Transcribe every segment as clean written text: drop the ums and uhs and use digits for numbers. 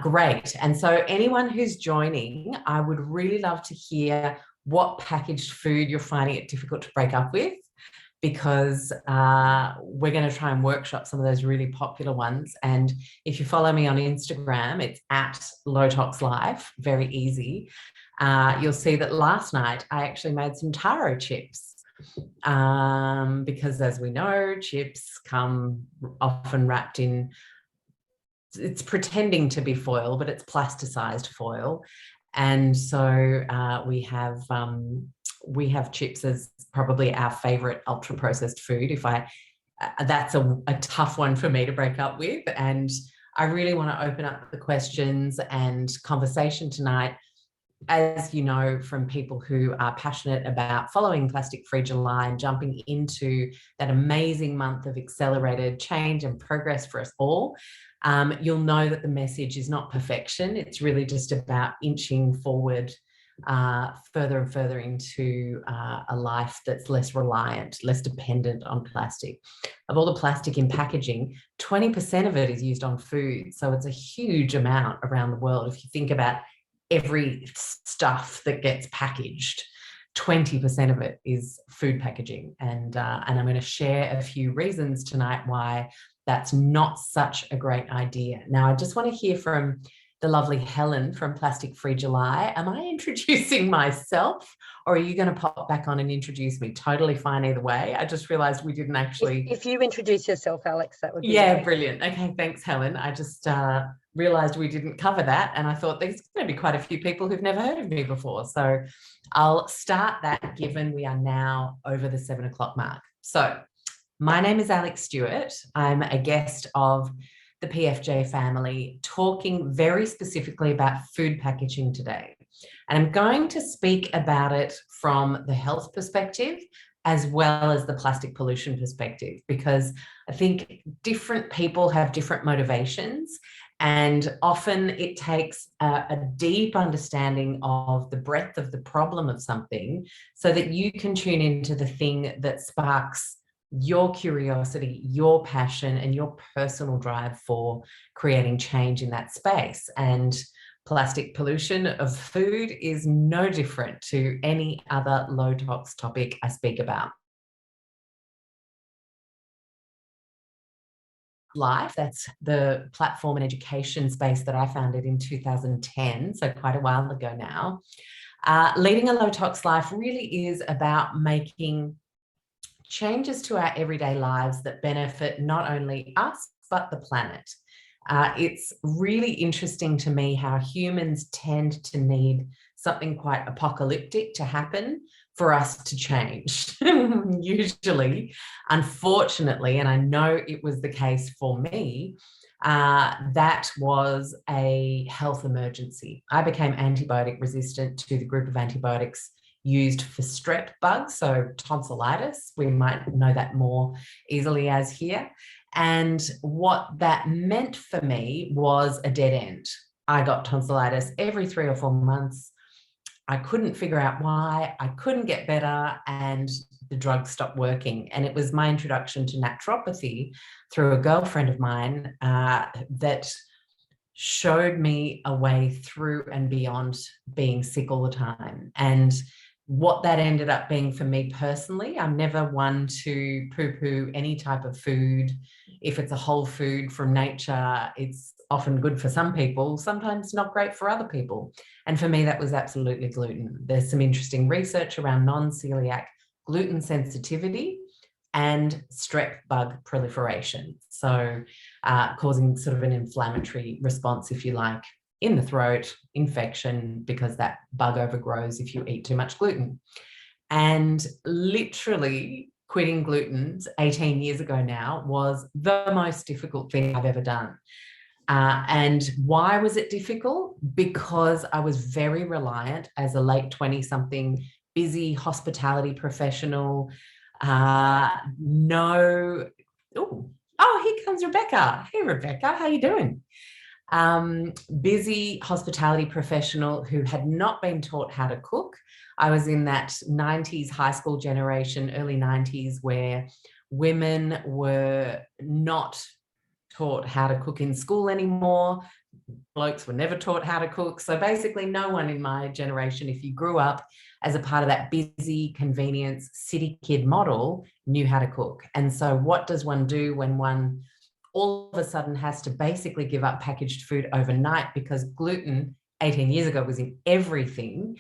Great. And so anyone who's joining, I would really love to hear what packaged food you're finding it difficult to break up with, because we're going to try and workshop some of those really popular ones. And if you follow me on Instagram, it's at Low Tox Life, very easy. You'll see that last night I actually made some taro chips. Because as we know, chips come often wrapped in, it's pretending to be foil, but it's plasticized foil. And so we have chips as probably our favorite ultra processed food. That's a tough one for me to break up with. And I really want to open up the questions and conversation tonight, as you know, from people who are passionate about following Plastic Free July and jumping into that amazing month of accelerated change and progress for us all. You'll know that the message is not perfection. It's really just about inching forward further and further into a life that's less reliant, less dependent on plastic. Of all the plastic in packaging, 20% of it is used on food. So it's a huge amount around the world. If you think about every stuff that gets packaged, 20% of it is food packaging. And I'm going to share a few reasons tonight why that's not such a great idea. Now, I just want to hear from the lovely Helen from Plastic Free July. Am I introducing myself, or are you going to pop back on and introduce me? Totally fine either way. I just realized we didn't actually... If you introduce yourself, Alex, that would be... Yeah, brilliant. Okay, thanks, Helen. I just realized we didn't cover that, and I thought there's going to be quite a few people who've never heard of me before. So I'll start that, given we are now over the 7 o'clock mark. So my name is Alexx Stuart. I'm a guest of the PFJ family, talking very specifically about food packaging today. And I'm going to speak about it from the health perspective as well as the plastic pollution perspective, because I think different people have different motivations, and often it takes a deep understanding of the breadth of the problem of something so that you can tune into the thing that sparks your curiosity, your passion, and your personal drive for creating change in that space. And plastic pollution of food is no different to any other low tox topic I speak about. Life, that's the platform and education space that I founded in 2010, so quite a while ago now. Leading a low tox life really is about making changes to our everyday lives that benefit not only us, but the planet. It's really interesting to me how humans tend to need something quite apocalyptic to happen for us to change. Usually, unfortunately, and I know it was the case for me, that was a health emergency. I became antibiotic resistant to the group of antibiotics used for strep bugs, so tonsillitis. We might know that more easily as here. And what that meant for me was a dead end. I got tonsillitis every 3 or 4 months. I couldn't figure out why. I couldn't get better, and the drugs stopped working. And it was my introduction to naturopathy through a girlfriend of mine that showed me a way through and beyond being sick all the time. And what that ended up being for me personally, I'm never one to poo-poo any type of food. If it's a whole food from nature, it's often good for some people, sometimes not great for other people. And for me, that was absolutely gluten. There's some interesting research around non-celiac gluten sensitivity and strep bug proliferation. So causing sort of an inflammatory response, if you like, in the throat, infection, because that bug overgrows if you eat too much gluten. And literally quitting gluten 18 years ago now was the most difficult thing I've ever done. And why was it difficult? Because I was very reliant as a late 20-something busy hospitality professional. Oh, here comes Rebecca. Hey, Rebecca, how you doing? Busy hospitality professional who had not been taught how to cook. I was in that 90s high school generation, early 90s, where women were not taught how to cook in school anymore. Blokes were never taught how to cook. So basically no one in my generation, if you grew up as a part of that busy convenience city kid model, knew how to cook. And so what does one do when one all of a sudden has to basically give up packaged food overnight because gluten 18 years ago was in everything?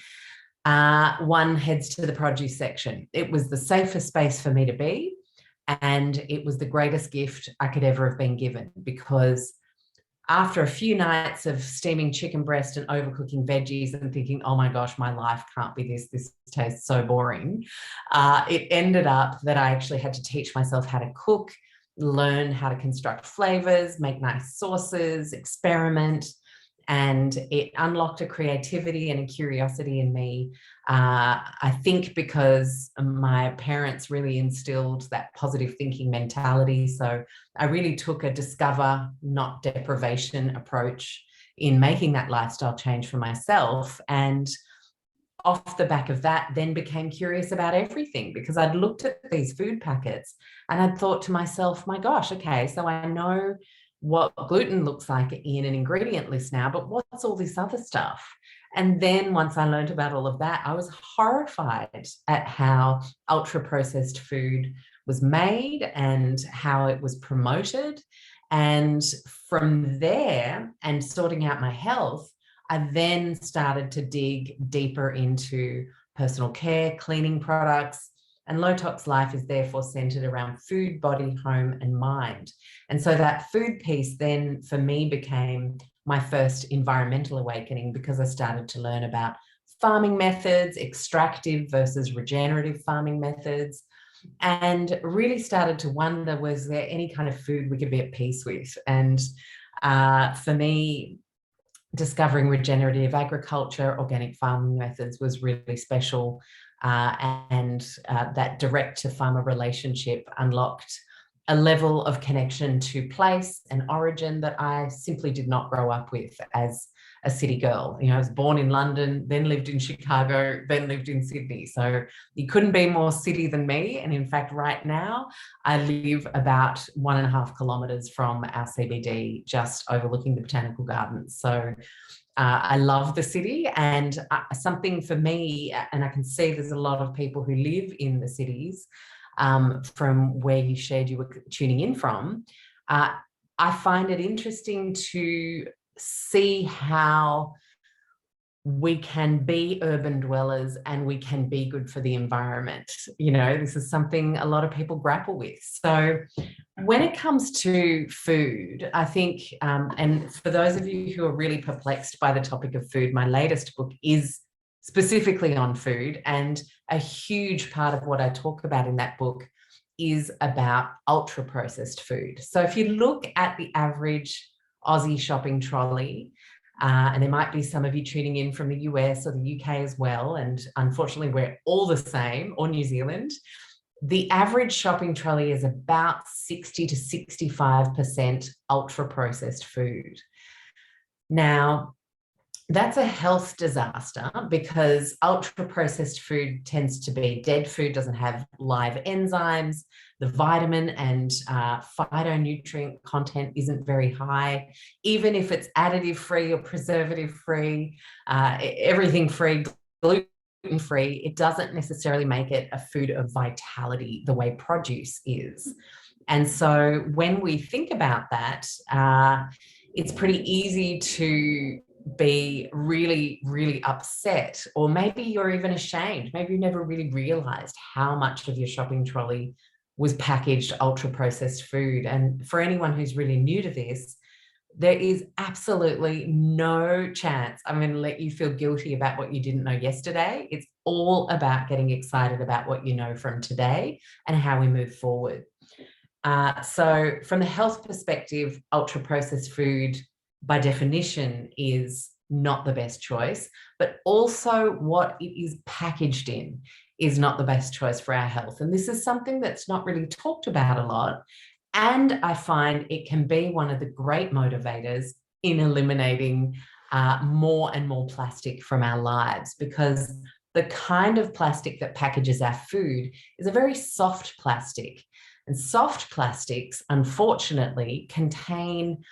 One heads to the produce section. It was the safest space for me to be. And it was the greatest gift I could ever have been given, because after a few nights of steaming chicken breast and overcooking veggies and thinking, oh my gosh, my life can't be this tastes so boring, it ended up that I actually had to teach myself how to cook, learn how to construct flavors, make nice sauces, experiment. And it unlocked a creativity and a curiosity in me. I think because my parents really instilled that positive thinking mentality. So I really took a discover, not deprivation approach in making that lifestyle change for myself. And off the back of that, then became curious about everything, because I'd looked at these food packets and I'd thought to myself, my gosh, okay, so I know what gluten looks like in an ingredient list now, but what's all this other stuff? And then once I learned about all of that, I was horrified at how ultra processed food was made and how it was promoted. And from there, and sorting out my health, I then started to dig deeper into personal care, cleaning products, and Low Tox Life is therefore centered around food, body, home, and mind. And so that food piece then for me became my first environmental awakening, because I started to learn about farming methods, extractive versus regenerative farming methods, and really started to wonder, was there any kind of food we could be at peace with? And for me, discovering regenerative agriculture, organic farming methods was really special. And that direct to farmer relationship unlocked a level of connection to place and origin that I simply did not grow up with as a city girl. You know, I was born in London, then lived in Chicago, then lived in Sydney. So you couldn't be more city than me. And in fact, right now, I live about 1.5 kilometres from our CBD, just overlooking the botanical gardens. So I love the city, and something for me, and I can see there's a lot of people who live in the cities from where you shared you were tuning in from. I find it interesting to see how we can be urban dwellers and we can be good for the environment. You know, this is something a lot of people grapple with. So when it comes to food, I think, and for those of you who are really perplexed by the topic of food, my latest book is specifically on food, and a huge part of what I talk about in that book is about ultra processed food. So if you look at the average Aussie shopping trolley, and there might be some of you tuning in from the US or the UK as well, and unfortunately we're all the same, or New Zealand, the average shopping trolley is about 60 to 65% ultra processed food. Now, that's a health disaster, because ultra processed food tends to be dead food, doesn't have live enzymes. The vitamin and phytonutrient content isn't very high. Even if it's additive free or preservative free, everything free, gluten free, it doesn't necessarily make it a food of vitality the way produce is. And so when we think about that, it's pretty easy to be really, really upset, or maybe you're even ashamed. Maybe you never really realized how much of your shopping trolley was packaged ultra processed food. And for anyone who's really new to this, there is absolutely no chance I'm going to let you feel guilty about what you didn't know yesterday. It's all about getting excited about what you know from today and how we move forward. So from the health perspective, ultra processed food by definition is not the best choice, but also what it is packaged in is not the best choice for our health. And this is something that's not really talked about a lot. And I find it can be one of the great motivators in eliminating more and more plastic from our lives, because the kind of plastic that packages our food is a very soft plastic. And soft plastics, unfortunately, contain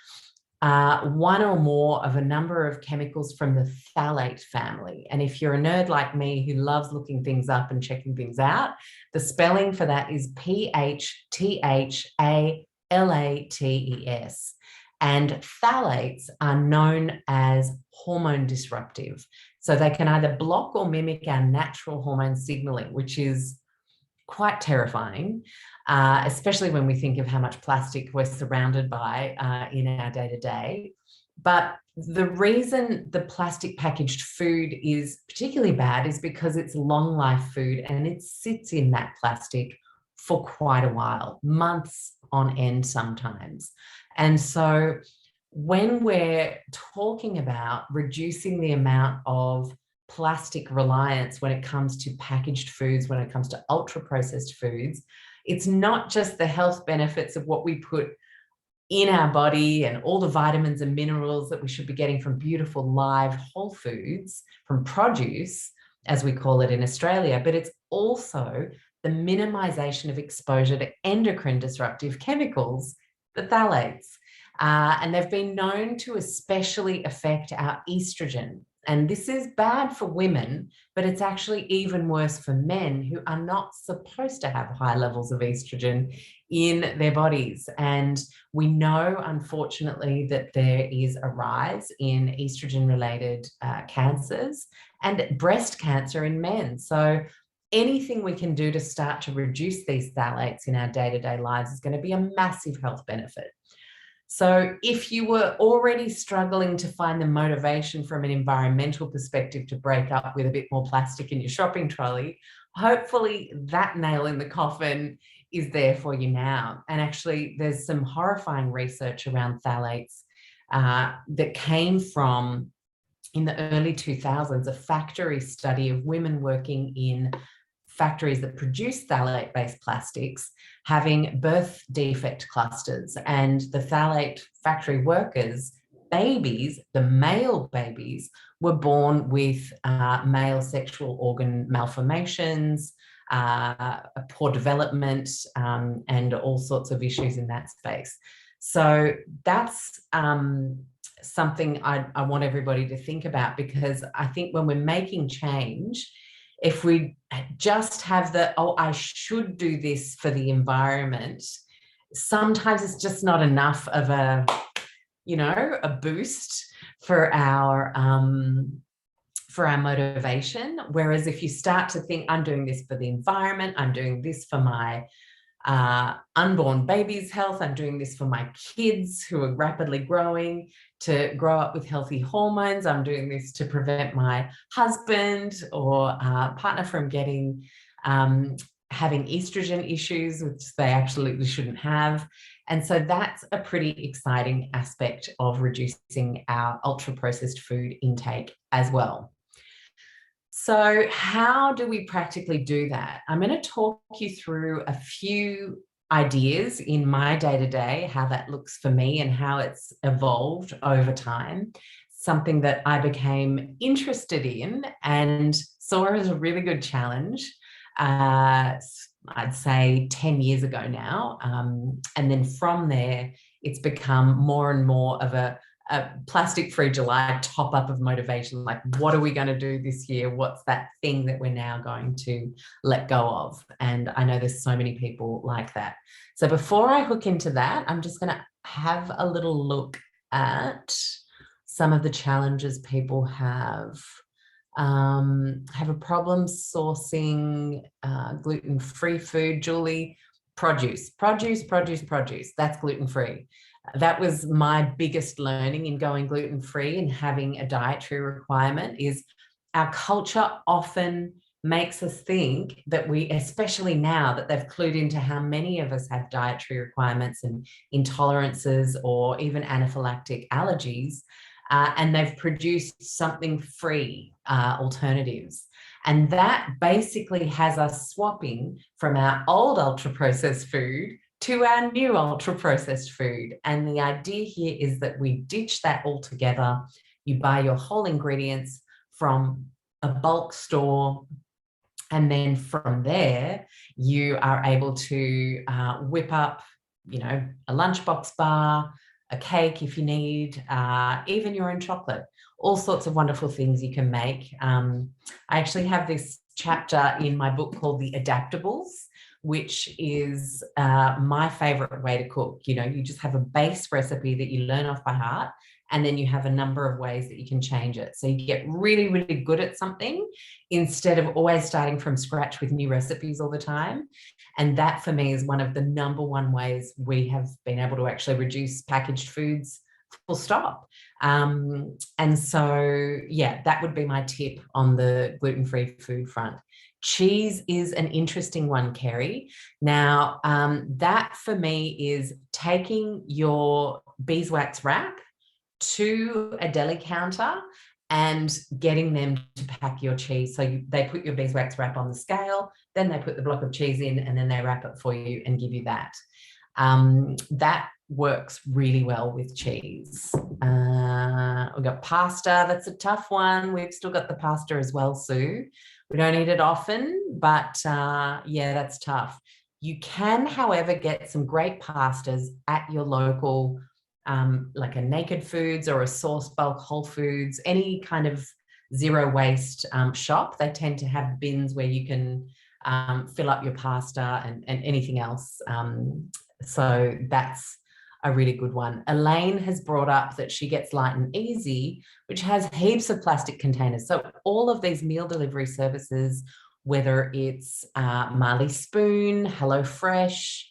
one or more of a number of chemicals from the phthalate family. And if you're a nerd like me who loves looking things up and checking things out, the spelling for that is PHTHALATES. And phthalates are known as hormone disruptive. So they can either block or mimic our natural hormone signaling, which is quite terrifying, especially when we think of how much plastic we're surrounded by in our day-to-day. But the reason the plastic packaged food is particularly bad is because it's long life food and it sits in that plastic for quite a while, months on end sometimes. And so when we're talking about reducing the amount of plastic reliance when it comes to packaged foods, when it comes to ultra processed foods, it's not just the health benefits of what we put in our body and all the vitamins and minerals that we should be getting from beautiful live whole foods, from produce, as we call it in Australia, but it's also the minimization of exposure to endocrine disruptive chemicals, the phthalates. And they've been known to especially affect our estrogen. And this is bad for women, but it's actually even worse for men who are not supposed to have high levels of estrogen in their bodies. And we know, unfortunately, that there is a rise in estrogen-related cancers and breast cancer in men. So anything we can do to start to reduce these phthalates in our day-to-day lives is going to be a massive health benefit. So if you were already struggling to find the motivation from an environmental perspective to break up with a bit more plastic in your shopping trolley, hopefully that nail in the coffin is there for you now. And actually, there's some horrifying research around phthalates that came from, in the early 2000s, a factory study of women working in factories that produce phthalate-based plastics having birth defect clusters, and the phthalate factory workers' babies, the male babies, were born with male sexual organ malformations, poor development, and all sorts of issues in that space. So that's something I want everybody to think about, because I think when we're making change, if we just have the, oh, I should do this for the environment, sometimes it's just not enough of a, you know, a boost for our motivation. Whereas if you start to think, I'm doing this for the environment, I'm doing this for my unborn baby's health, I'm doing this for my kids who are rapidly growing to grow up with healthy hormones, I'm doing this to prevent my husband or partner from getting having estrogen issues, which they absolutely shouldn't have. And so that's a pretty exciting aspect of reducing our ultra processed food intake as well. So how do we practically do that? I'm going to talk you through a few ideas in my day-to-day, how that looks for me and how it's evolved over time. Something that I became interested in and saw as a really good challenge, I'd say 10 years ago now. And then from there, it's become more and more of a plastic-free July top up of motivation. Like, what are we going to do this year? What's that thing that we're now going to let go of? And I know there's so many people like that. So before I hook into that, I'm just going to have a little look at some of the challenges people have. Have a problem sourcing gluten-free food. Julie, produce. That's gluten-free. That was my biggest learning in going gluten-free and having a dietary requirement, is our culture often makes us think that we, especially now that they've clued into how many of us have dietary requirements and intolerances or even anaphylactic allergies, and they've produced something free alternatives. And that basically has us swapping from our old ultra-processed food to our new ultra-processed food. And the idea here is that we ditch that altogether. You buy your whole ingredients from a bulk store, and then from there, you are able to whip up, you know, a lunchbox bar, a cake if you need, even your own chocolate, all sorts of wonderful things you can make. I actually have this chapter in my book called The Adaptables, which is my favorite way to cook. You know, you just have a base recipe that you learn off by heart, and then you have a number of ways that you can change it. So you get really, really good at something instead of always starting from scratch with new recipes all the time. And that for me is one of the number one ways we have been able to actually reduce packaged foods, full stop. And so, yeah, that would be my tip on the gluten-free food front. Cheese is an interesting one, Kerry. Now, that for me is taking your beeswax wrap to a deli counter and getting them to pack your cheese. So they put your beeswax wrap on the scale, then they put the block of cheese in, and then they wrap it for you and give you that. That works really well with cheese. We've got pasta. That's a tough one. We've still got the pasta as well, Sue. We don't eat it often, but yeah, that's tough. You can, however, get some great pastas at your local, like a Naked Foods or a Source Bulk Whole Foods, any kind of zero waste shop. They tend to have bins where you can fill up your pasta and anything else. So that's a really good one. Elaine has brought up that she gets Light and Easy, which has heaps of plastic containers. So all of these meal delivery services, whether it's Marley Spoon, HelloFresh,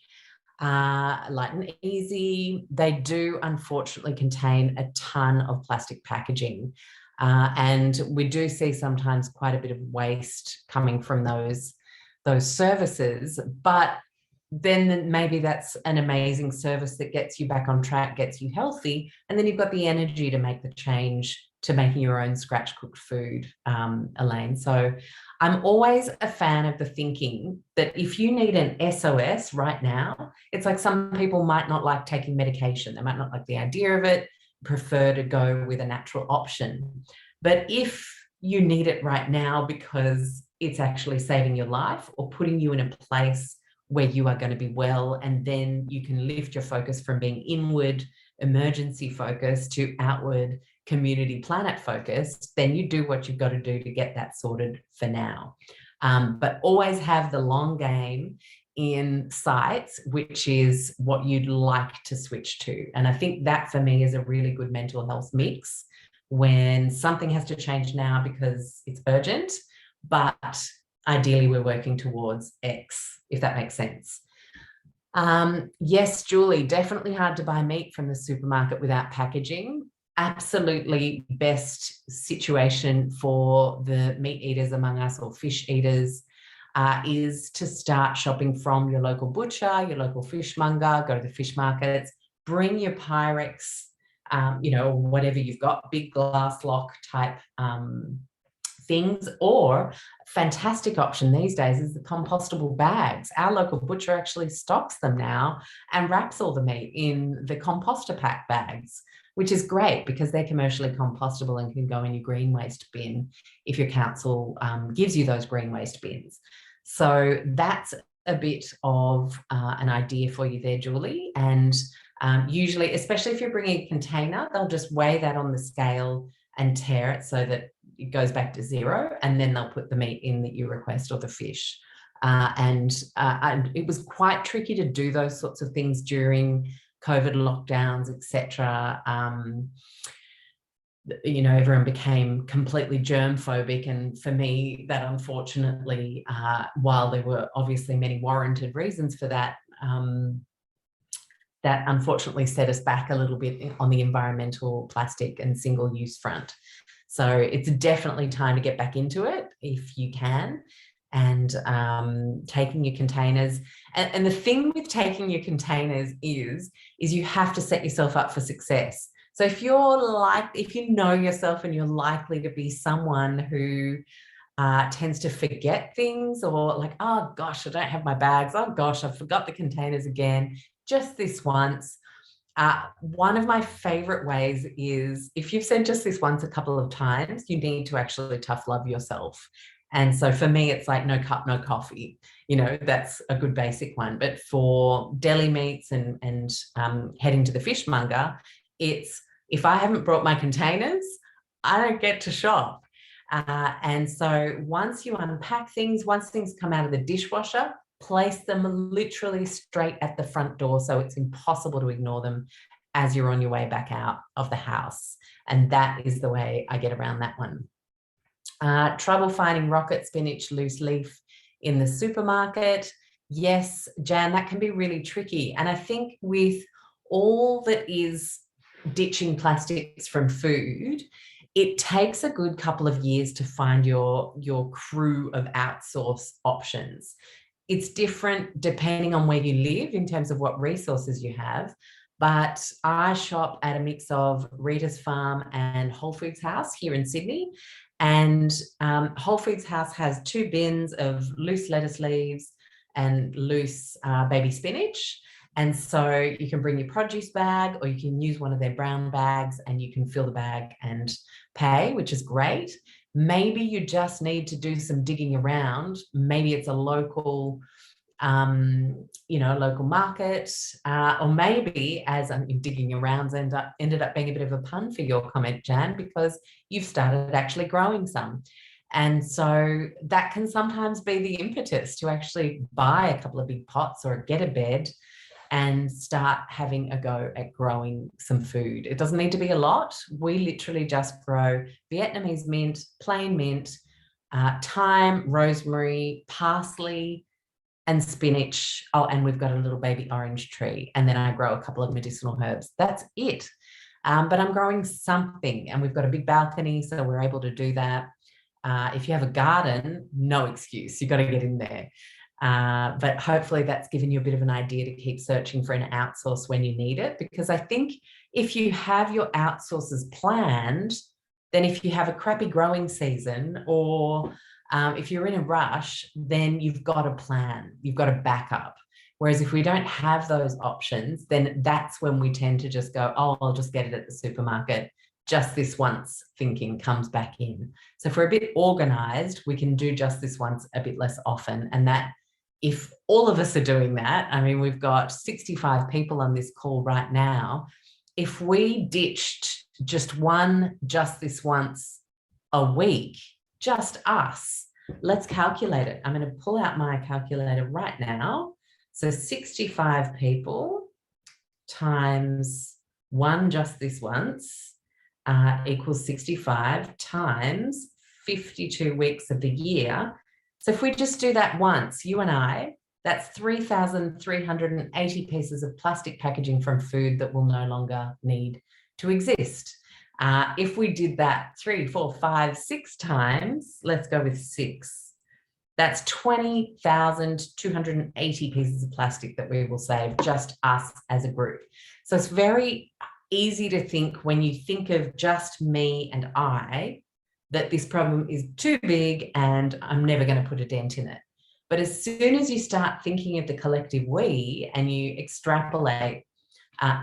Light and Easy, they do unfortunately contain a ton of plastic packaging. And we do see sometimes quite a bit of waste coming from those services, but then maybe that's an amazing service that gets you back on track, gets you healthy, and then you've got the energy to make the change to making your own scratch cooked food, Elaine. So I'm always a fan of the thinking that if you need an SOS right now, it's like some people might not like taking medication. They might not like the idea of it, prefer to go with a natural option. But if you need it right now because it's actually saving your life or putting you in a place where you are going to be well, and then you can lift your focus from being inward, emergency focused to outward, community planet focused, then you do what you've got to do to get that sorted for now. But always have the long game in sight, which is what you'd like to switch to. And I think that for me is a really good mental health mix when something has to change now because it's urgent, but ideally we're working towards X, if that makes sense. Yes, Julie, definitely hard to buy meat from the supermarket without packaging. Absolutely best situation for the meat eaters among us, or fish eaters, is to start shopping from your local butcher, your local fishmonger, go to the fish markets, bring your Pyrex, you know, whatever you've got, big glass lock type things. Or fantastic option these days is the compostable bags. Our local butcher actually stocks them now and wraps all the meat in the composter pack bags, which is great because they're commercially compostable and can go in your green waste bin if your council gives you those green waste bins. So that's a bit of an idea for you there, Julie. And usually, especially if you're bringing a container, they'll just weigh that on the scale and tear it so that it goes back to zero, and then they'll put the meat in that you request, or the fish. And it was quite tricky to do those sorts of things during COVID lockdowns, etc. You know, everyone became completely germ phobic, and for me, that unfortunately, while there were obviously many warranted reasons for that, that unfortunately set us back a little bit on the environmental plastic and single-use front. So it's definitely time to get back into it if you can, and taking your containers. And the thing with taking your containers is you have to set yourself up for success. So if you know yourself and you're likely to be someone who tends to forget things, or like, oh gosh, I don't have my bags. Oh gosh, I forgot the containers again, just this once. One of my favorite ways is, if you've said just this once a couple of times, you need to actually tough love yourself And so for me, it's like no cup, no coffee. That's a good basic one. But for deli meats and heading to the fishmonger, it's if I haven't brought my containers, I don't get to shop. And so once you unpack things, once things come out of the dishwasher, place them literally straight at the front door so it's impossible to ignore them as you're on your way back out of the house. And that is the way I get around that one. Trouble finding rocket spinach loose leaf in the supermarket. Yes, Jan, that can be really tricky. And I think with all that is ditching plastics from food, it takes a good couple of years to find your crew of outsource options. It's different depending on where you live in terms of what resources you have. But I shop at a mix of Rita's Farm and Whole Foods House here in Sydney. And Whole Foods House has 2 bins of loose lettuce leaves and loose baby spinach. And so you can bring your produce bag or you can use one of their brown bags and you can fill the bag and pay, which is great. Maybe you just need to do some digging around. Maybe it's a local local market, or maybe, as I'm digging around, ended up being a bit of a pun for your comment, Jan, because you've started actually growing some. And so that can sometimes be the impetus to actually buy a couple of big pots or get a bed and start having a go at growing some food. It doesn't need to be a lot. We literally just grow Vietnamese mint, plain mint, thyme, rosemary, parsley, and spinach. Oh, and we've got a little baby orange tree. And then I grow a couple of medicinal herbs. That's it. But I'm growing something, and we've got a big balcony, so we're able to do that. If you have a garden, no excuse. You've got to get in there. But hopefully that's given you a bit of an idea to keep searching for an outsource when you need it. Because I think if you have your outsources planned, then if you have a crappy growing season or if you're in a rush, then you've got a plan, you've got a backup. Whereas if we don't have those options, then that's when we tend to just go, oh, I'll just get it at the supermarket. Just this once thinking comes back in. So if we're a bit organized, we can do just this once a bit less often. And that, if all of us are doing that, I mean, we've got 65 people on this call right now. If we ditched just this once a week, just us, let's calculate it. I'm going to pull out my calculator right now. So 65 people times one just this once equals 65 times 52 weeks of the year. So if we just do that once, you and I, that's 3,380 pieces of plastic packaging from food that will no longer need to exist. If we did that 3, 4, 5, 6 times, let's go with 6. That's 20,280 pieces of plastic that we will save, just us as a group. So it's very easy to think when you think of just me and I, that this problem is too big and I'm never going to put a dent in it. But as soon as you start thinking of the collective we and you extrapolate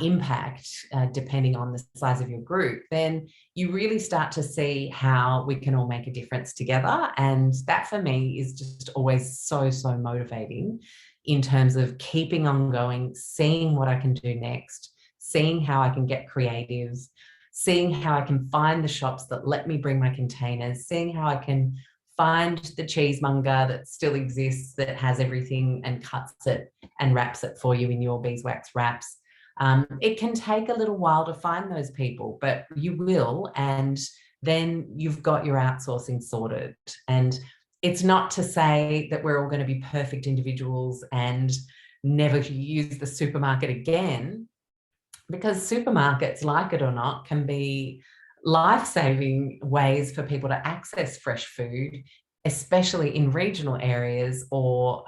impact depending on the size of your group, then you really start to see how we can all make a difference together. And that for me is just always so motivating in terms of keeping on going, seeing what I can do next, seeing how I can get creative, seeing how I can find the shops that let me bring my containers, seeing how I can find the cheesemonger that still exists, that has everything and cuts it and wraps it for you in your beeswax wraps. It can take a little while to find those people, but you will, and then you've got your outsourcing sorted. And it's not to say that we're all going to be perfect individuals and never use the supermarket again, because supermarkets, like it or not, can be life-saving ways for people to access fresh food, especially in regional areas or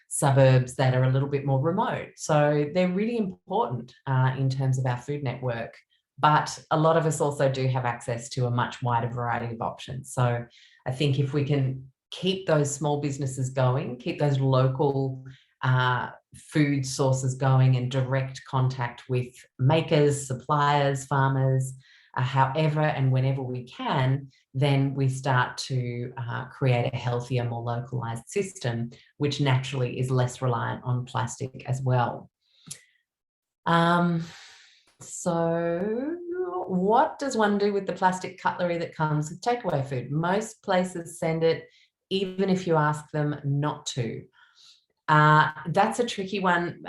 suburbs that are a little bit more remote. So they're really important in terms of our food network. But a lot of us also do have access to a much wider variety of options. So I think if we can keep those small businesses going, keep those local food sources going and direct contact with makers, suppliers, farmers, however and whenever we can, then we start to create a healthier, more localized system, which naturally is less reliant on plastic as well. So what does one do with the plastic cutlery that comes with takeaway food? Most places send it, even if you ask them not to. That's a tricky one.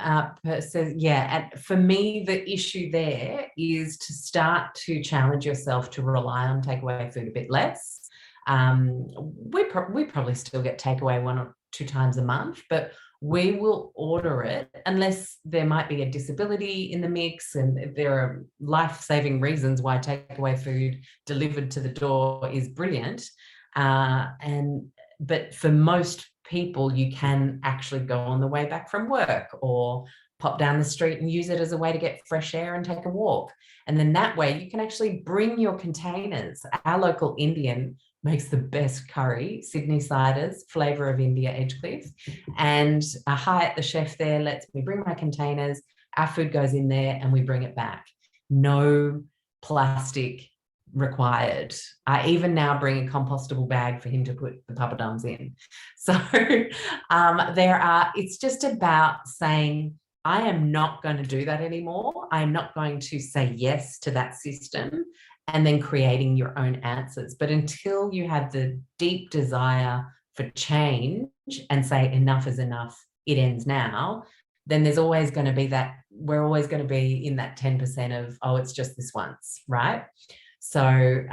So yeah, and for me, the issue there is to start to challenge yourself to rely on takeaway food a bit less. We probably still get takeaway 1 or 2 times a month, but we will order it unless there might be a disability in the mix, and there are life-saving reasons why takeaway food delivered to the door is brilliant. But for most people, you can actually go on the way back from work or pop down the street and use it as a way to get fresh air and take a walk. And then that way you can actually bring your containers. Our local Indian makes the best curry, Sydney Ciders, flavour of India, Edgecliff. And Hyatt, the chef there, lets me bring my containers. Our food goes in there and we bring it back. No plastic required. I even now bring a compostable bag for him to put the papadums in. So it's just about saying, I am not going to do that anymore. I'm not going to say yes to that system and then creating your own answers. But until you have the deep desire for change and say enough is enough, it ends now, then there's always going to be that, we're always going to be in that 10% of, oh, it's just this once, right? So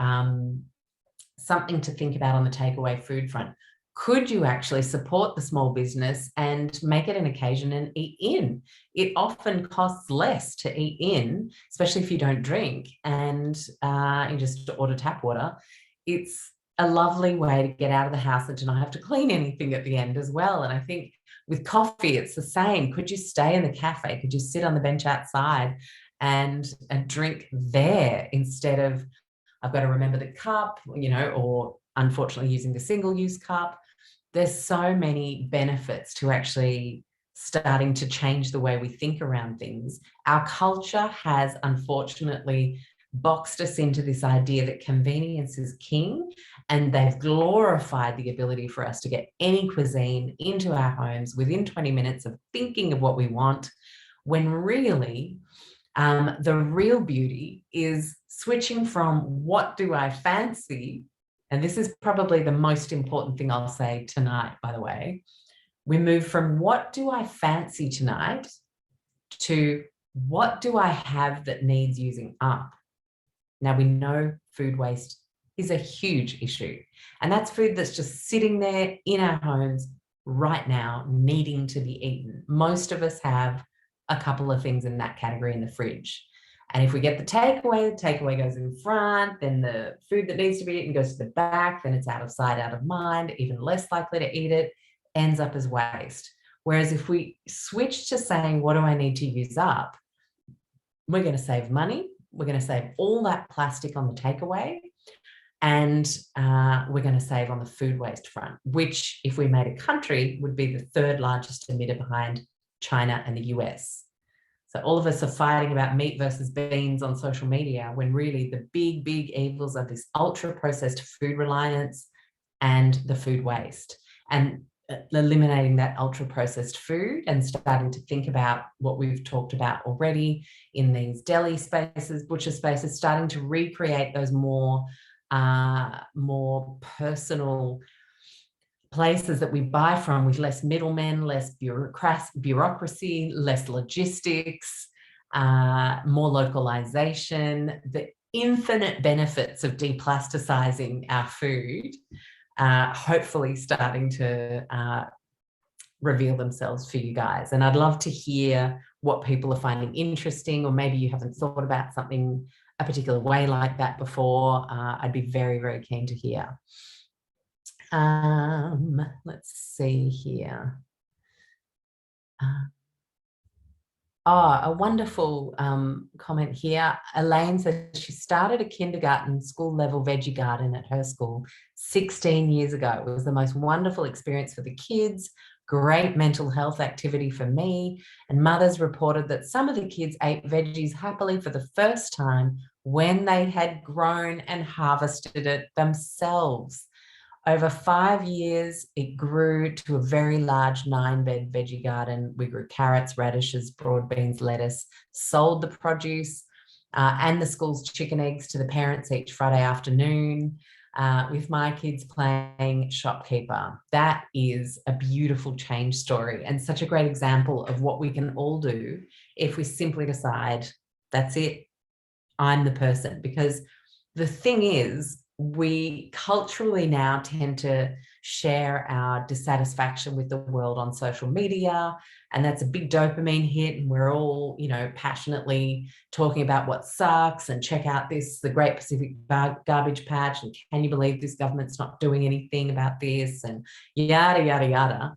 something to think about on the takeaway food front. Could you actually support the small business and make it an occasion and eat in? It often costs less to eat in, especially if you don't drink and you just order tap water. It's a lovely way to get out of the house and to not have to clean anything at the end as well. And I think with coffee, it's the same. Could you stay in the cafe? Could you sit on the bench outside and drink there instead of, I've got to remember the cup, or unfortunately using the single-use cup? There's so many benefits to actually starting to change the way we think around things. Our culture has unfortunately boxed us into this idea that convenience is king, and they've glorified the ability for us to get any cuisine into our homes within 20 minutes of thinking of what we want, when really the real beauty is switching from what do I fancy. And this is probably the most important thing I'll say tonight, by the way. We move from what do I fancy tonight to what do I have that needs using up? Now, we know food waste is a huge issue, and that's food that's just sitting there in our homes right now, needing to be eaten. Most of us have a couple of things in that category in the fridge. And if we get the takeaway goes in front, then the food that needs to be eaten goes to the back, then it's out of sight, out of mind, even less likely to eat it, ends up as waste. Whereas if we switch to saying, what do I need to use up? We're going to save money. We're going to save all that plastic on the takeaway. And we're going to save on the food waste front, which if we made a country would be the 3rd largest emitter behind China and the US. So all of us are fighting about meat versus beans on social media, when really the big, big evils are this ultra-processed food reliance and the food waste. And eliminating that ultra-processed food and starting to think about what we've talked about already in these deli spaces, butcher spaces, starting to recreate those more personal places that we buy from, with less middlemen, less bureaucracy, less logistics, more localization, the infinite benefits of deplasticizing our food, hopefully starting to reveal themselves for you guys. And I'd love to hear what people are finding interesting, or maybe you haven't thought about something a particular way like that before. I'd be very, very keen to hear. Let's see here. A wonderful comment here. Elaine said she started a kindergarten school level veggie garden at her school 16 years ago. It was the most wonderful experience for the kids, great mental health activity for me. And mothers reported that some of the kids ate veggies happily for the first time when they had grown and harvested it themselves. Over 5 years, it grew to a very large 9-bed veggie garden. We grew carrots, radishes, broad beans, lettuce, sold the produce and the school's chicken eggs to the parents each Friday afternoon, with my kids playing shopkeeper. That is a beautiful change story and such a great example of what we can all do if we simply decide, that's it, I'm the person. Because the thing is, we culturally now tend to share our dissatisfaction with the world on social media, and that's a big dopamine hit, and we're all, you know, passionately talking about what sucks and check out this, the Great Pacific Garbage Patch, and can you believe this government's not doing anything about this, and yada, yada, yada.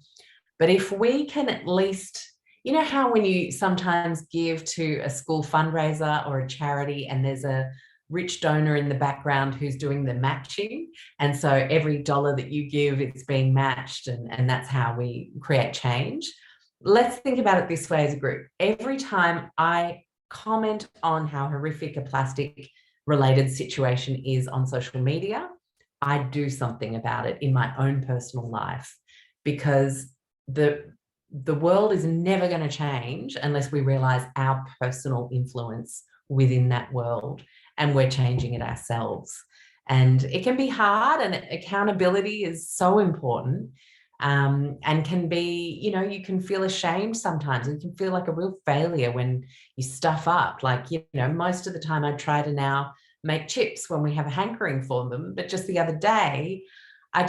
But if we can at least, you know how when you sometimes give to a school fundraiser or a charity and there's a rich donor in the background who's doing the matching, and so every dollar that you give, it's being matched, and that's how we create change. Let's think about it this way as a group. Every time I comment on how horrific a plastic related situation is on social media, I do something about it in my own personal life, because the world is never going to change unless we realize our personal influence within that world, and we're changing it ourselves. And it can be hard, and accountability is so important, and can be, you know, you can feel ashamed sometimes, and you can feel like a real failure when you stuff up. Like, you know, most of the time I try to now make chips when we have a hankering for them, but just the other day I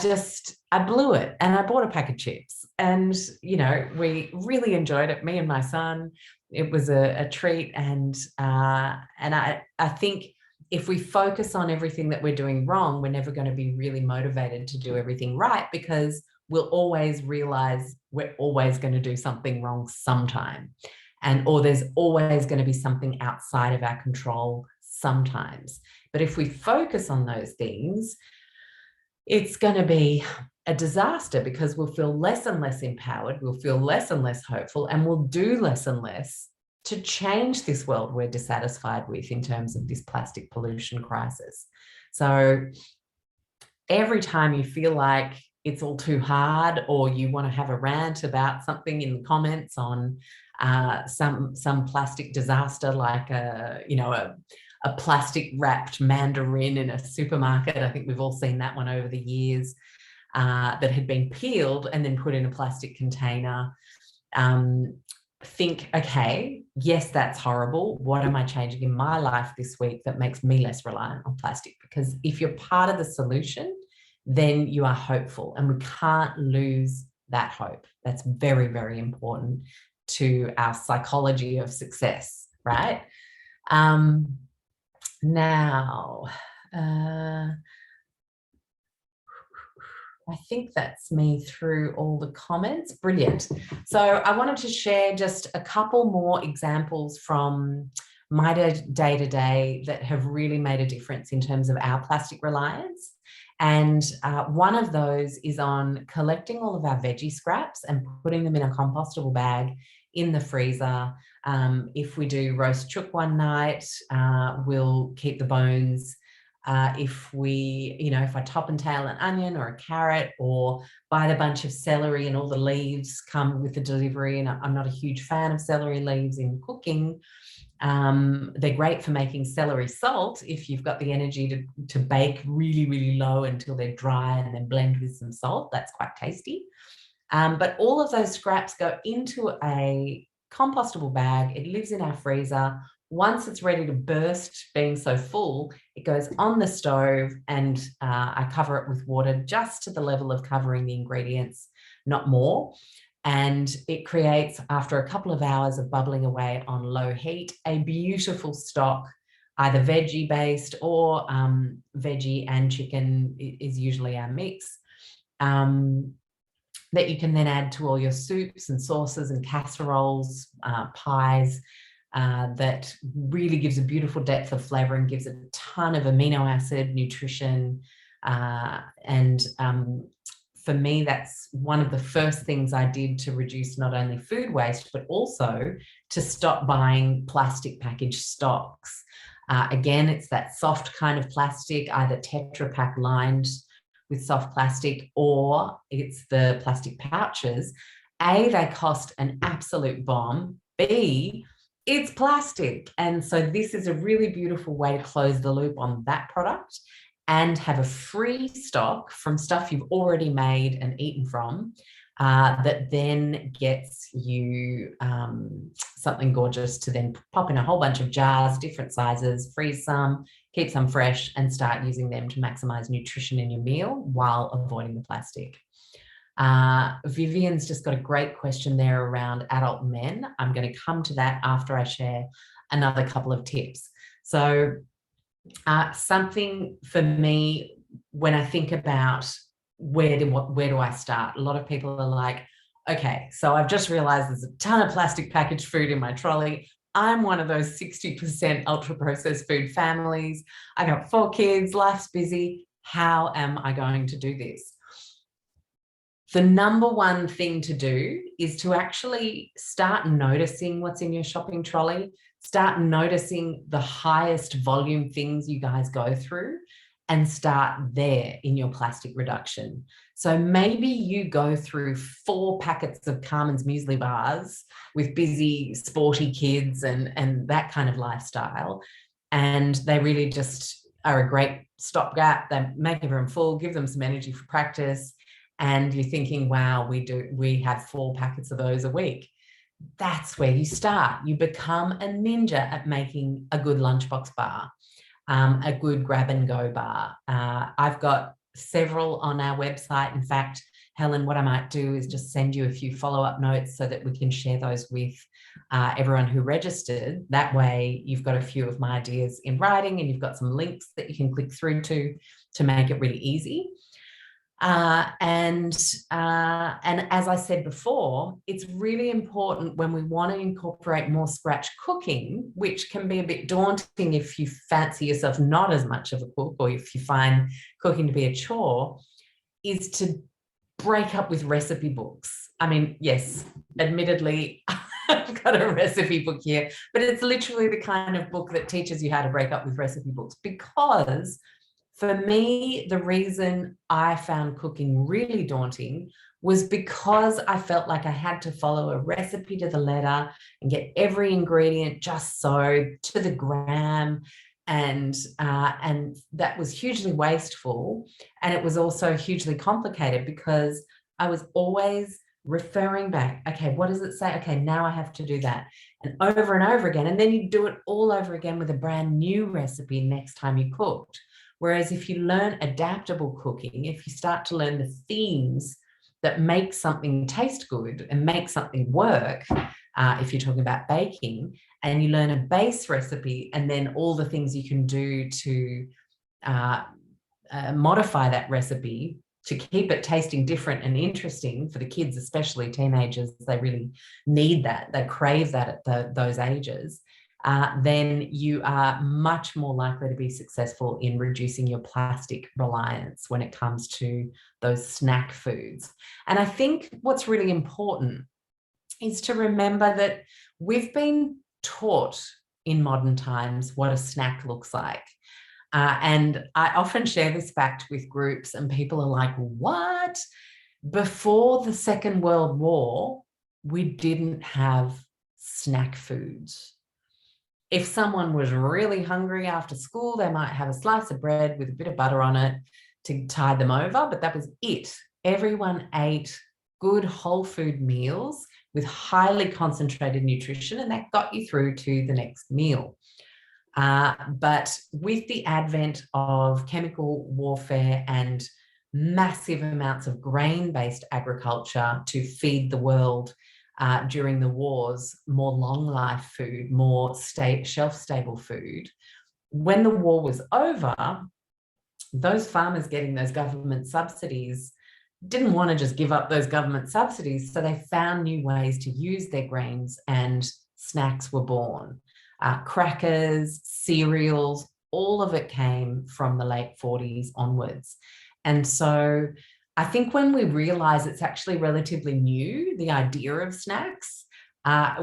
blew it and I bought a pack of chips, and, you know, we really enjoyed it, me and my son. It was a treat. And I think if we focus on everything that we're doing wrong, we're never going to be really motivated to do everything right, because we'll always realize we're always going to do something wrong sometime. Or there's always going to be something outside of our control sometimes. But if we focus on those things, it's going to be a disaster, because we'll feel less and less empowered, we'll feel less and less hopeful, and we'll do less and less to change this world we're dissatisfied with in terms of this plastic pollution crisis. So every time you feel like it's all too hard, or you want to have a rant about something in the comments on some plastic disaster, like a plastic wrapped mandarin in a supermarket. I think we've all seen that one over the years, that had been peeled and then put in a plastic container. Think, okay, yes, that's horrible. What am I changing in my life this week that makes me less reliant on plastic? Because if you're part of the solution, then you are hopeful, and we can't lose that hope. That's very, very important to our psychology of success, right? Now, I think that's me through all the comments. Brilliant. So I wanted to share just a couple more examples from my day-to-day that have really made a difference in terms of our plastic reliance. And one of those is on collecting all of our veggie scraps and putting them in a compostable bag in the freezer. If we do roast chook one night, we'll keep the bones. If I top and tail an onion or a carrot, or buy a bunch of celery and all the leaves come with the delivery, and I'm not a huge fan of celery leaves in cooking. They're great for making celery salt if you've got the energy to bake really, really low until they're dry and then blend with some salt. That's quite tasty. But all of those scraps go into a compostable bag. It lives in our freezer. Once it's ready to burst, being so full, it goes on the stove, and I cover it with water just to the level of covering the ingredients, not more. And it creates, after a couple of hours of bubbling away on low heat, a beautiful stock, either veggie based or veggie and chicken is usually our mix, that you can then add to all your soups and sauces and casseroles, pies, that really gives a beautiful depth of flavor and gives a ton of amino acid nutrition. For me, that's one of the first things I did to reduce not only food waste, but also to stop buying plastic packaged stocks. Again, it's that soft kind of plastic, either Tetra Pak lined with soft plastic, or it's the plastic pouches. A, they cost an absolute bomb. B, it's plastic. And so this is a really beautiful way to close the loop on that product and have a free stock from stuff you've already made and eaten from, that then gets you something gorgeous to then pop in a whole bunch of jars, different sizes, freeze some, keep some fresh, and start using them to maximize nutrition in your meal while avoiding the plastic. Vivian's just got a great question there around adult men. I'm going to come to that after I share another couple of tips. So something for me, when I think about where do I start? A lot of people are like, okay, so I've just realized there's a ton of plastic packaged food in my trolley. I'm one of those 60% ultra processed food families. I got 4 kids, life's busy. How am I going to do this? The number one thing to do is to actually start noticing what's in your shopping trolley, start noticing the highest volume things you guys go through, and start there in your plastic reduction. So maybe you go through 4 packets of Carmen's muesli bars with busy, sporty kids and that kind of lifestyle, and they really just are a great stopgap. They make everyone full, give them some energy for practice, and you're thinking, wow, we have 4 packets of those a week. That's where you start. You become a ninja at making a good lunchbox bar, a good grab and go bar. I've got several on our website. In fact, Helen, what I might do is just send you a few follow-up notes so that we can share those with everyone who registered. That way you've got a few of my ideas in writing, and you've got some links that you can click through to make it really easy. And as I said before, it's really important when we want to incorporate more scratch cooking, which can be a bit daunting if you fancy yourself not as much of a cook, or if you find cooking to be a chore, is to break up with recipe books. I mean, yes, admittedly, I've got a recipe book here, but it's literally the kind of book that teaches you how to break up with recipe books, because for me, the reason I found cooking really daunting was because I felt like I had to follow a recipe to the letter and get every ingredient just so to the gram. And that was hugely wasteful. And it was also hugely complicated because I was always referring back. Okay, what does it say? Okay, now I have to do that. And over again. And then you do it all over again with a brand new recipe next time you cooked. Whereas if you learn adaptable cooking, if you start to learn the themes that make something taste good and make something work, if you're talking about baking, and you learn a base recipe and then all the things you can do to modify that recipe to keep it tasting different and interesting for the kids, especially teenagers, they really need that. They crave that at those ages. Then you are much more likely to be successful in reducing your plastic reliance when it comes to those snack foods. And I think what's really important is to remember that we've been taught in modern times what a snack looks like. And I often share this fact with groups, and people are like, what? Before the Second World War, we didn't have snack foods. If someone was really hungry after school, they might have a slice of bread with a bit of butter on it to tide them over, but that was it. Everyone ate good whole food meals with highly concentrated nutrition, and that got you through to the next meal. But with the advent of chemical warfare and massive amounts of grain-based agriculture to feed the world during the wars, more long life food, more shelf-stable food. When the war was over, those farmers getting those government subsidies didn't want to just give up those government subsidies, so they found new ways to use their grains, and snacks were born. Crackers, cereals, all of it came from the late 40s onwards. And so I think when we realize it's actually relatively new, the idea of snacks,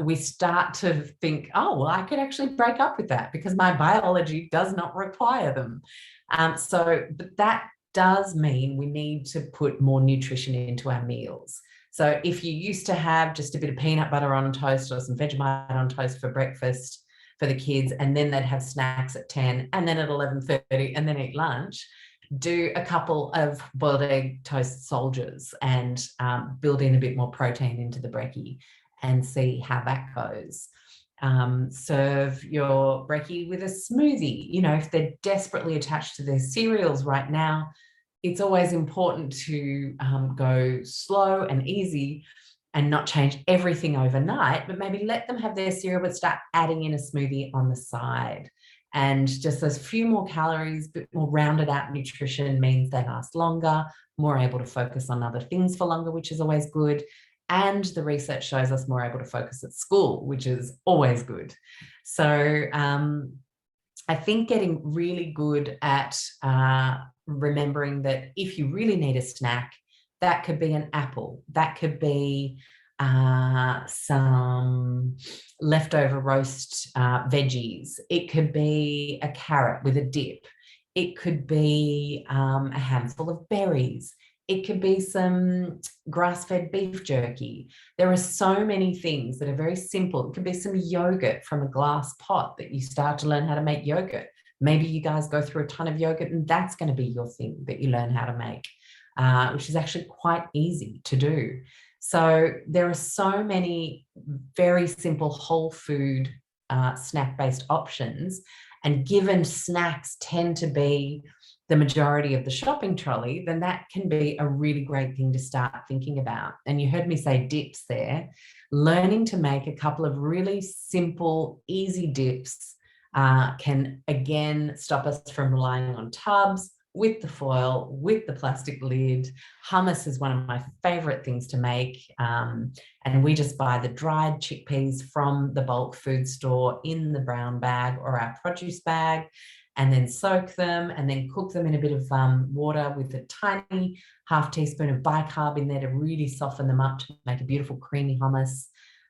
we start to think, oh, well, I could actually break up with that because my biology does not require them. But that does mean we need to put more nutrition into our meals. So if you used to have just a bit of peanut butter on toast or some Vegemite on toast for breakfast for the kids, and then they'd have snacks at 10 and then at 11:30 and then eat lunch, do a couple of boiled egg toast soldiers and build in a bit more protein into the brekkie and see how that goes. Serve your brekkie with a smoothie. You know, if they're desperately attached to their cereals right now, it's always important to go slow and easy and not change everything overnight, but maybe let them have their cereal, but start adding in a smoothie on the side. And just those few more calories, bit more rounded out nutrition means they last longer, more able to focus on other things for longer, which is always good. And the research shows us more able to focus at school, which is always good. So I think getting really good at remembering that if you really need a snack, that could be an apple, that could be some leftover roast veggies, it could be a carrot with a dip, it could be a handful of berries, it could be some grass-fed beef jerky. There are so many things that are very simple. It could be some yogurt from a glass pot that you start to learn how to make yogurt. Maybe you guys go through a ton of yogurt and that's going to be your thing that you learn how to make, which is actually quite easy to do. So there are so many very simple whole food snack-based options, and given snacks tend to be the majority of the shopping trolley, then that can be a really great thing to start thinking about. And you heard me say dips there. Learning to make a couple of really simple, easy dips can again stop us from relying on tubs, with the foil, with the plastic lid. Hummus is one of my favorite things to make. And we just buy the dried chickpeas from the bulk food store in the brown bag or our produce bag, and then soak them and then cook them in a bit of water with a tiny half teaspoon of bicarb in there to really soften them up to make a beautiful creamy hummus.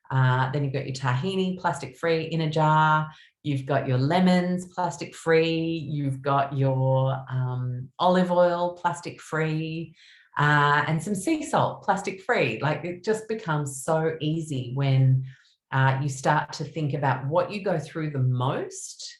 Then you've got your tahini, plastic free, in a jar. You've got your lemons, plastic free. You've got your olive oil, plastic free, and some sea salt, plastic free. Like, it just becomes so easy when you start to think about what you go through the most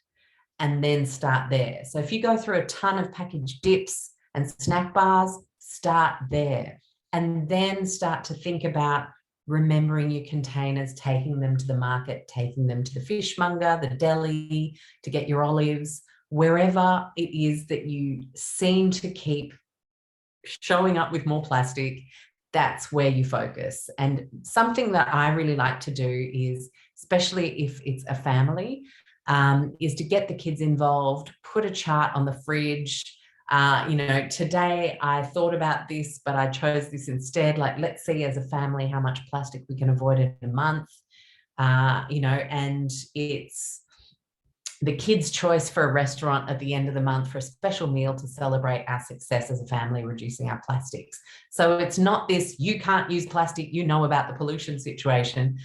and then start there. So if you go through a ton of packaged dips and snack bars, start there. And then start to think about remembering your containers, taking them to the market, taking them to the fishmonger, the deli, to get your olives, wherever it is that you seem to keep showing up with more plastic, that's where you focus. And something that I really like to do is, especially if it's a family, is to get the kids involved, put a chart on the fridge. You know, today I thought about this, but I chose this instead. Like, let's see as a family how much plastic we can avoid in a month. You know, and it's the kids' choice for a restaurant at the end of the month for a special meal to celebrate our success as a family, reducing our plastics. So it's not this, you can't use plastic, you know about the pollution situation.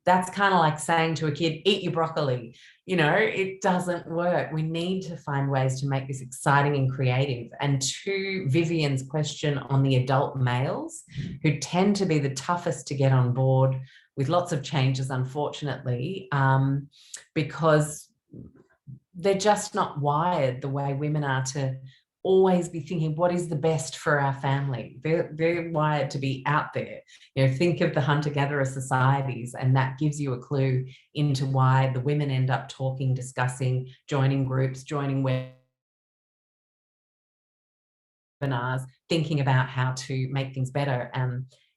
That's kind of like saying to a kid, eat your broccoli. You know, it doesn't work. We need to find ways to make this exciting and creative. And to Vivian's question on the adult males, who tend to be the toughest to get on board with lots of changes, unfortunately, because they're just not wired the way women are to always be thinking what is the best for our family. They're wired to be out there. You know, think of the hunter-gatherer societies, and that gives you a clue into why the women end up talking, discussing, joining groups, joining webinars, thinking about how to make things better.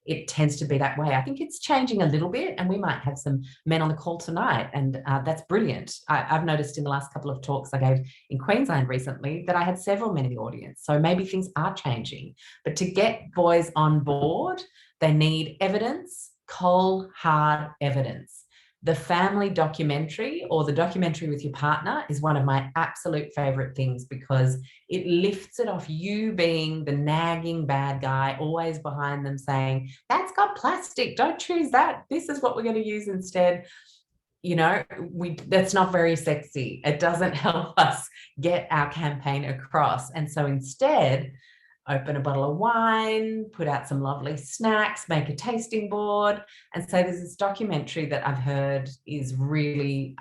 It tends to be that way. I think it's changing a little bit, and we might have some men on the call tonight, and that's brilliant. I've noticed in the last couple of talks I gave in Queensland recently that I had several men in the audience, so maybe things are changing. But to get boys on board, they need evidence, cold, hard evidence. The family documentary or the documentary with your partner is one of my absolute favorite things because it lifts it off you being the nagging bad guy, always behind them saying, that's got plastic, don't choose that. This is what we're going to use instead. You know, that's not very sexy. It doesn't help us get our campaign across. And so instead, open a bottle of wine, put out some lovely snacks, make a tasting board. And so there's this documentary that I've heard is really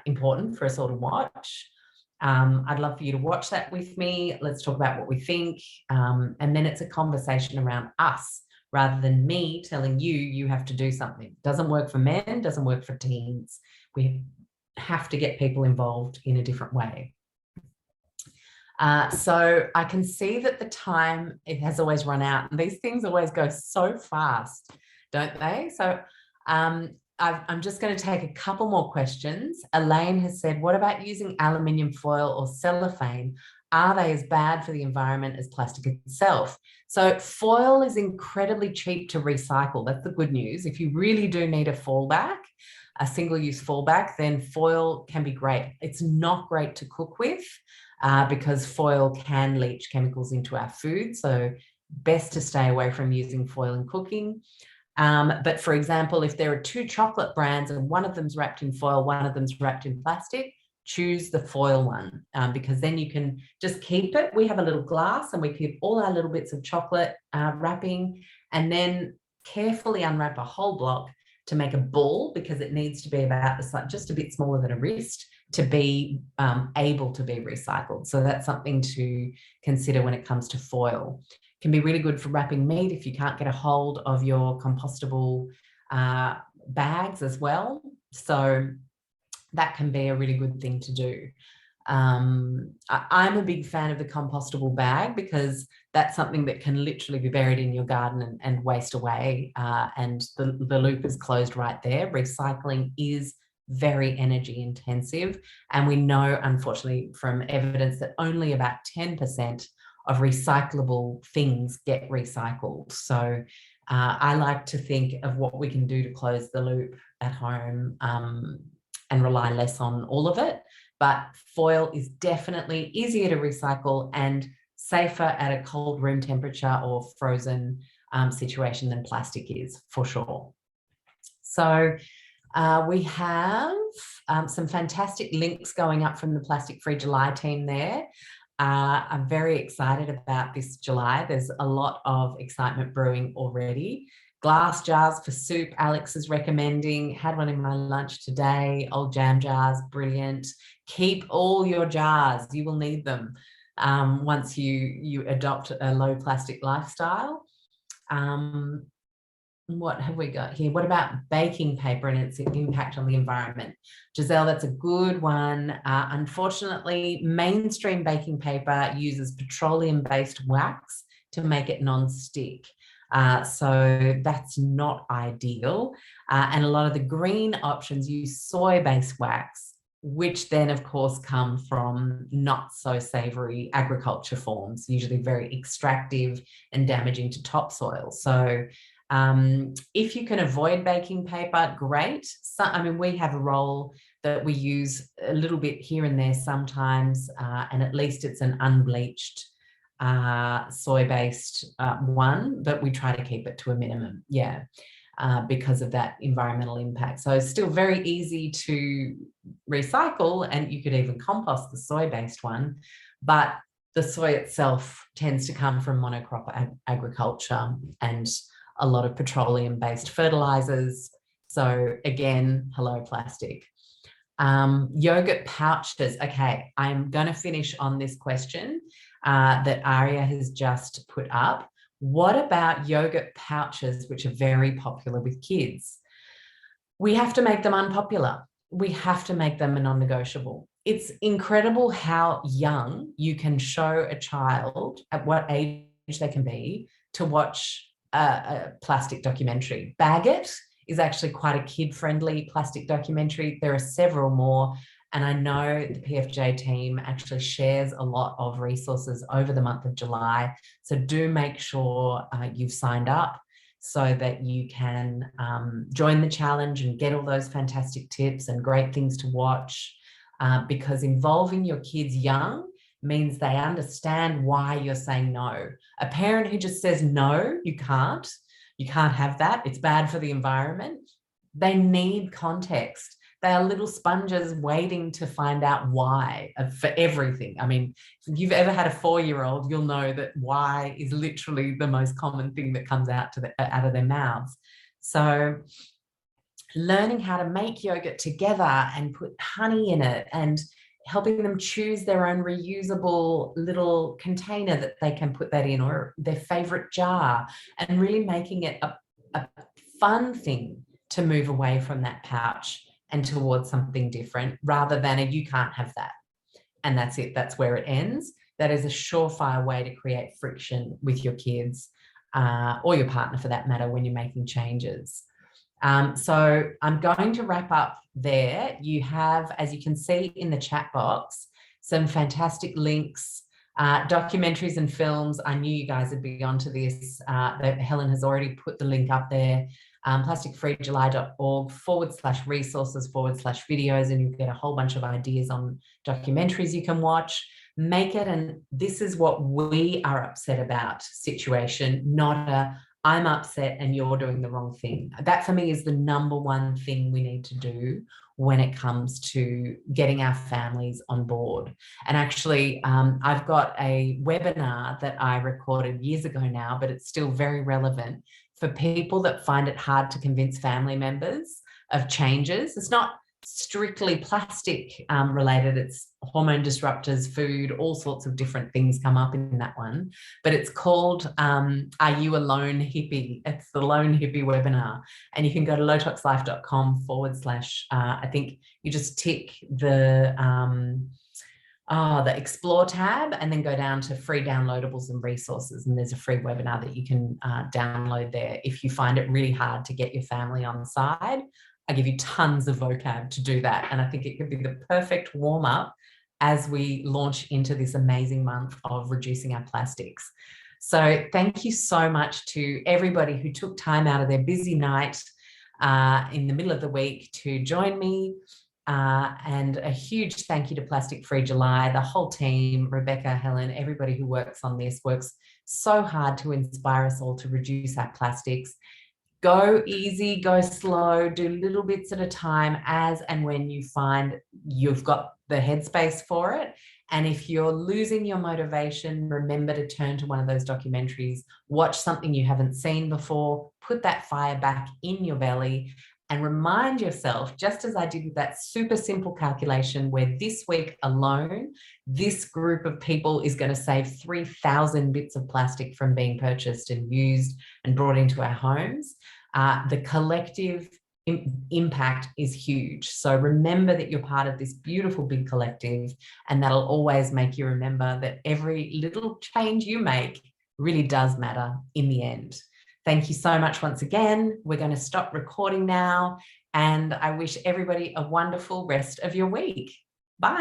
important for us all to watch. I'd love for you to watch that with me. Let's talk about what we think. And then it's a conversation around us rather than me telling you, you have to do something. Doesn't work for men, doesn't work for teens. We have to get people involved in a different way. So I can see that the time, it has always run out, and these things always go so fast, don't they? So I'm just going to take a couple more questions. Elaine has said, what about using aluminium foil or cellophane? Are they as bad for the environment as plastic itself? So foil is incredibly cheap to recycle. That's the good news. If you really do need a fallback, a single-use fallback, then foil can be great. It's not great to cook with because foil can leach chemicals into our food. So best to stay away from using foil in cooking. But for example, if there are two chocolate brands and one of them's wrapped in foil, one of them's wrapped in plastic, choose the foil one because then you can just keep it. We have a little glass and we keep all our little bits of chocolate wrapping and then carefully unwrap a whole block to make a ball because it needs to be about the size, just a bit smaller than a wrist to be able to be recycled. So that's something to consider when it comes to foil. It can be really good for wrapping meat if you can't get a hold of your compostable bags as well. So that can be a really good thing to do. I'm a big fan of the compostable bag because that's something that can literally be buried in your garden and waste away. And the loop is closed right there. Recycling is very energy intensive. And we know, unfortunately, from evidence that only about 10% of recyclable things get recycled. So I like to think of what we can do to close the loop at home and rely less on all of it. But foil is definitely easier to recycle and safer at a cold room temperature or frozen situation than plastic is, for sure. So we have some fantastic links going up from the Plastic Free July team there. I'm very excited about this July. There's a lot of excitement brewing already. Glass jars for soup, Alexx is recommending. Had one in my lunch today. Old jam jars, brilliant. Keep all your jars. You will need them once you adopt a low plastic lifestyle. What have we got here? What about baking paper and its impact on the environment? Giselle, that's a good one. Unfortunately, mainstream baking paper uses petroleum-based wax to make it non-stick. So that's not ideal. And a lot of the green options use soy-based wax, which then of course come from not so savory agriculture forms, usually very extractive and damaging to topsoil. So if you can avoid baking paper, great. So, I mean, we have a roll that we use a little bit here and there sometimes, and at least it's an unbleached soy-based one, but we try to keep it to a minimum, because of that environmental impact. So it's still very easy to recycle, and you could even compost the soy-based one, but the soy itself tends to come from monocrop agriculture and a lot of petroleum-based fertilizers. So again, hello plastic. Yogurt pouches. Okay, I'm going to finish on this question that Aria has just put up. What about yogurt pouches, which are very popular with kids? We have to make them unpopular. We have to make them a non-negotiable. It's incredible how young you can show a child at what age they can be to watch a plastic documentary. Bag It is actually quite a kid-friendly plastic documentary. There are several more, and I know the PFJ team actually shares a lot of resources over the month of July. So do make sure you've signed up so that you can join the challenge and get all those fantastic tips and great things to watch, because involving your kids young means they understand why you're saying no. A parent who just says, no, you can't have that, it's bad for the environment. They need context. They are little sponges waiting to find out why for everything. I mean, if you've ever had a 4-year-old, you'll know that why is literally the most common thing that comes out of their mouths. So learning how to make yogurt together and put honey in it, and helping them choose their own reusable little container that they can put that in, or their favorite jar, and really making it a fun thing to move away from that pouch and towards something different, rather than you can't have that. And that's it, that's where it ends. That is a surefire way to create friction with your kids, or your partner for that matter, when you're making changes. So I'm going to wrap up there. You have, as you can see in the chat box, some fantastic links, documentaries and films. I knew you guys would be onto this. Helen has already put the link up there, plasticfreejuly.org/resources/videos, and you get a whole bunch of ideas on documentaries you can watch. Make it, and this is what we are upset about situation, not a I'm upset and you're doing the wrong thing. That for me is the number one thing we need to do when it comes to getting our families on board. And actually, I've got a webinar that I recorded years ago now, but it's still very relevant for people that find it hard to convince family members of changes. It's not strictly plastic related, it's hormone disruptors, food, all sorts of different things come up in that one. But it's called Are You a Lone Hippie? It's the Lone Hippie webinar. And you can go to lowtoxlife.com/ I think you just tick the explore tab and then go down to free downloadables and resources, and there's a free webinar that you can download there. If you find it really hard to get your family on side, I give you tons of vocab to do that. And I think it could be the perfect warm up as we launch into this amazing month of reducing our plastics. So thank you so much to everybody who took time out of their busy night in the middle of the week to join me. And a huge thank you to Plastic Free July, the whole team, Rebecca, Helen, everybody who works on this works so hard to inspire us all to reduce our plastics. Go easy, go slow, do little bits at a time as and when you find you've got the headspace for it. And if you're losing your motivation, remember to turn to one of those documentaries, watch something you haven't seen before, put that fire back in your belly, and remind yourself, just as I did with that super simple calculation, where this week alone, this group of people is going to save 3,000 bits of plastic from being purchased and used and brought into our homes. The collective impact is huge. So remember that you're part of this beautiful big collective, and that'll always make you remember that every little change you make really does matter in the end. Thank you so much once again. We're going to stop recording now, and I wish everybody a wonderful rest of your week. Bye.